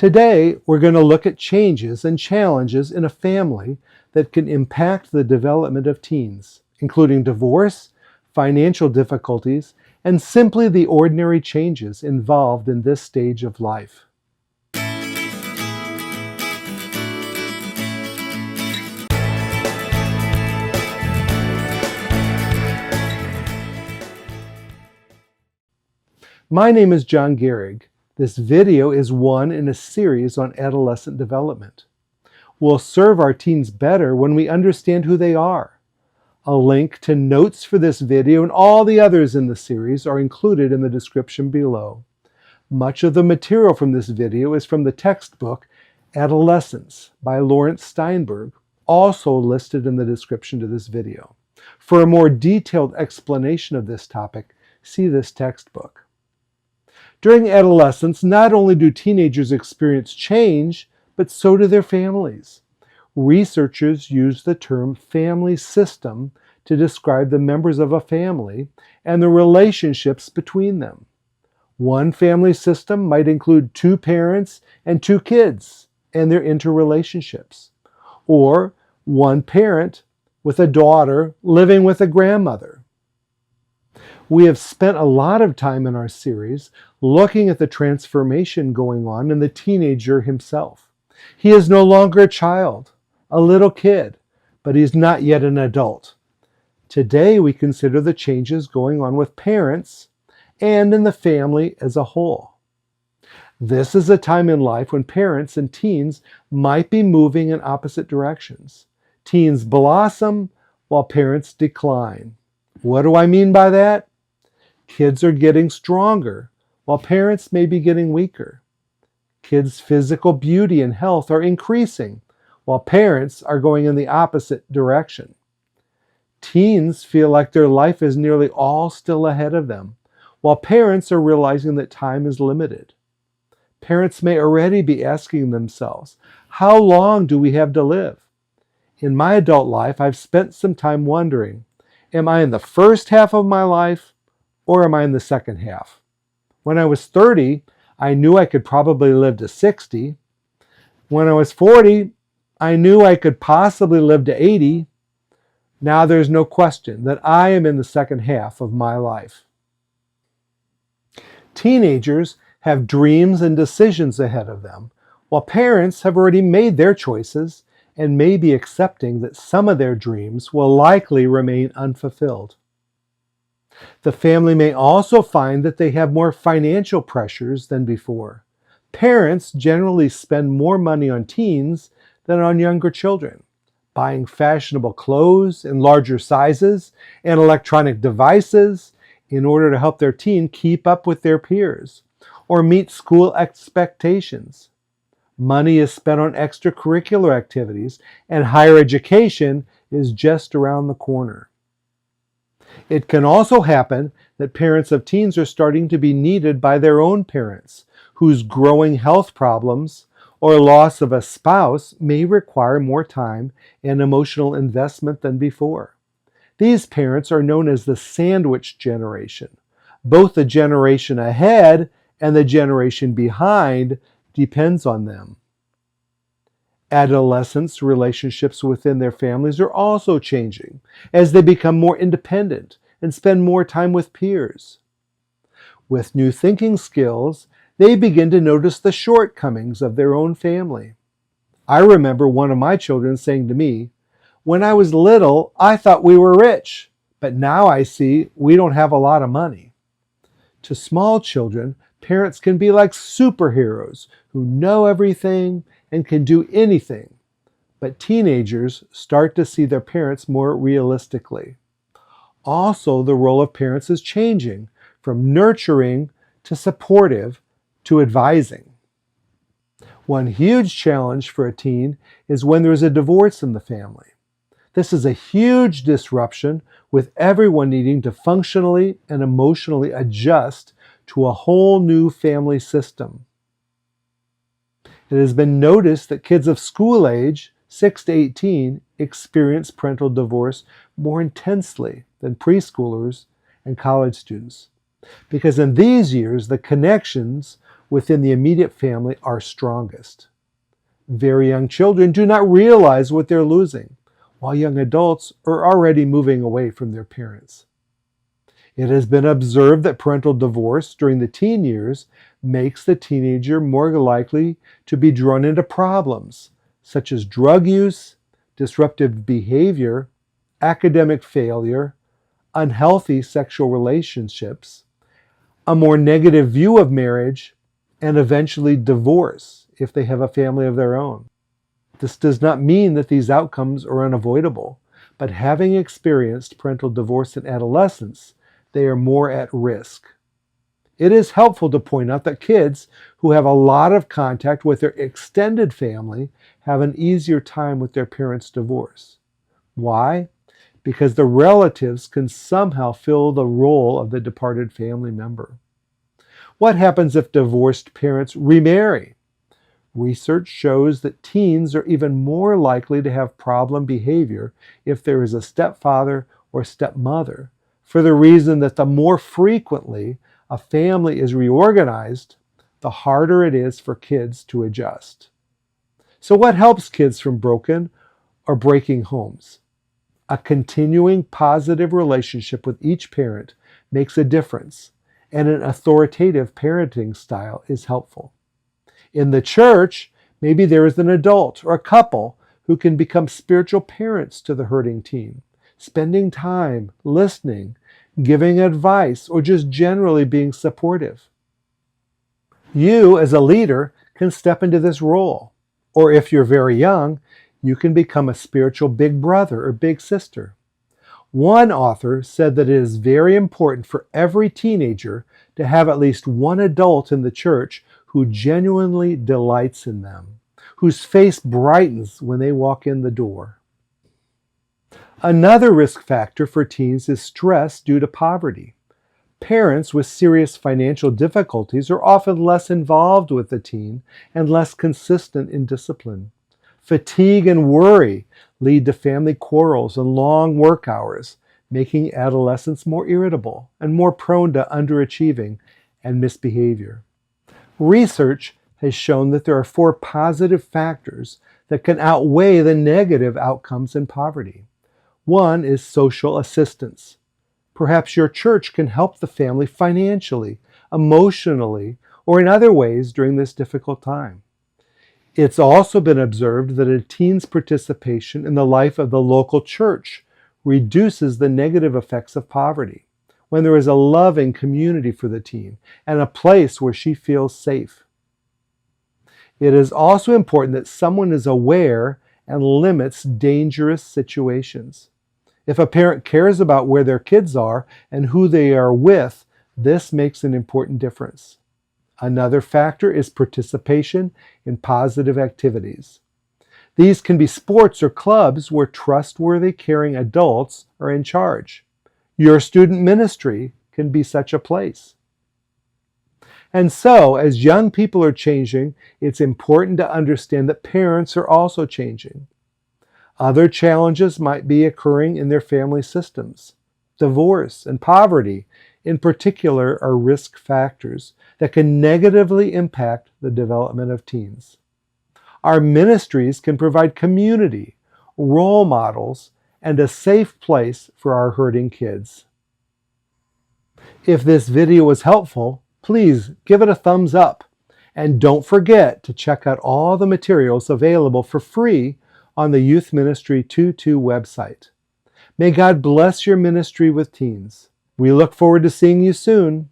Today, we're going to look at changes and challenges in a family that can impact the development of teens, including divorce, financial difficulties, and simply the ordinary changes involved in this stage of life. My name is John Gehrig. This video is one in a series on adolescent development. We'll serve our teens better when we understand who they are. A link to notes for this video and all the others in the series are included in the description below. Much of the material from this video is from the textbook Adolescence by Laurence Steinberg, also listed in the description to this video. For a more detailed explanation of this topic, see this textbook. During adolescence, not only do teenagers experience change, but so do their families. Researchers use the term family system to describe the members of a family and the relationships between them. One family system might include two parents and two kids and their interrelationships, or one parent with a daughter living with a grandmother. We have spent a lot of time in our series looking at the transformation going on in the teenager himself. He is no longer a child, a little kid, but he's not yet an adult. Today we consider the changes going on with parents and in the family as a whole. This is a time in life when parents and teens might be moving in opposite directions. Teens blossom while parents decline. What do I mean by that? Kids are getting stronger, while parents may be getting weaker. Kids' physical beauty and health are increasing, while parents are going in the opposite direction. Teens feel like their life is nearly all still ahead of them, while parents are realizing that time is limited. Parents may already be asking themselves, how long do we have to live? In my adult life, I've spent some time wondering, am I in the first half of my life, or am I in the second half? When I was 30, I knew I could probably live to 60. When I was 40, I knew I could possibly live to 80. Now there's no question that I am in the second half of my life. Teenagers have dreams and decisions ahead of them, while parents have already made their choices and may be accepting that some of their dreams will likely remain unfulfilled. The family may also find that they have more financial pressures than before. Parents generally spend more money on teens than on younger children, buying fashionable clothes in larger sizes and electronic devices in order to help their teen keep up with their peers or meet school expectations. Money is spent on extracurricular activities, and higher education is just around the corner. It can also happen that parents of teens are starting to be needed by their own parents, whose growing health problems or loss of a spouse may require more time and emotional investment than before. These parents are known as the sandwich generation. Both the generation ahead and the generation behind depends on them. Adolescents' relationships within their families are also changing as they become more independent and spend more time with peers. With new thinking skills, they begin to notice the shortcomings of their own family. I remember one of my children saying to me, "When I was little, I thought we were rich, but now I see we don't have a lot of money." To small children, parents can be like superheroes who know everything and can do anything. But teenagers start to see their parents more realistically. Also, the role of parents is changing from nurturing to supportive to advising. One huge challenge for a teen is when there is a divorce in the family. This is a huge disruption, with everyone needing to functionally and emotionally adjust to a whole new family system. It has been noticed that kids of school age, 6 to 18, experience parental divorce more intensely than preschoolers and college students, because in these years the connections within the immediate family are strongest. Very young children do not realize what they're losing, while young adults are already moving away from their parents. It has been observed that parental divorce during the teen years makes the teenager more likely to be drawn into problems such as drug use, disruptive behavior, academic failure, unhealthy sexual relationships, a more negative view of marriage, and eventually divorce if they have a family of their own. This does not mean that these outcomes are unavoidable, but having experienced parental divorce in adolescence, they are more at risk. It is helpful to point out that kids who have a lot of contact with their extended family have an easier time with their parents' divorce. Why? Because the relatives can somehow fill the role of the departed family member. What happens if divorced parents remarry? Research shows that teens are even more likely to have problem behavior if there is a stepfather or stepmother, for the reason that the more frequently a family is reorganized, the harder it is for kids to adjust. So what helps kids from broken or breaking homes? A continuing positive relationship with each parent makes a difference, and an authoritative parenting style is helpful. In the church, maybe there is an adult or a couple who can become spiritual parents to the hurting teen, spending time, listening, giving advice, or just generally being supportive. You, as a leader, can step into this role. Or if you're very young, you can become a spiritual big brother or big sister. One author said that it is very important for every teenager to have at least one adult in the church who genuinely delights in them, whose face brightens when they walk in the door. Another risk factor for teens is stress due to poverty. Parents with serious financial difficulties are often less involved with the teen and less consistent in discipline. Fatigue and worry lead to family quarrels and long work hours, making adolescents more irritable and more prone to underachieving and misbehavior. Research has shown that there are 4 positive factors that can outweigh the negative outcomes in poverty. One is social assistance. Perhaps your church can help the family financially, emotionally, or in other ways during this difficult time. It's also been observed that a teen's participation in the life of the local church reduces the negative effects of poverty when there is a loving community for the teen and a place where she feels safe. It is also important that someone is aware and limits dangerous situations. If a parent cares about where their kids are and who they are with, this makes an important difference. Another factor is participation in positive activities. These can be sports or clubs where trustworthy, caring adults are in charge. Your student ministry can be such a place. And so, as young people are changing, it's important to understand that parents are also changing. Other challenges might be occurring in their family systems. Divorce and poverty, in particular, are risk factors that can negatively impact the development of teens. Our ministries can provide community, role models, and a safe place for our hurting kids. If this video was helpful, please give it a thumbs up. And don't forget to check out all the materials available for free on the Youth Ministry 22 website. May God bless your ministry with teens. We look forward to seeing you soon.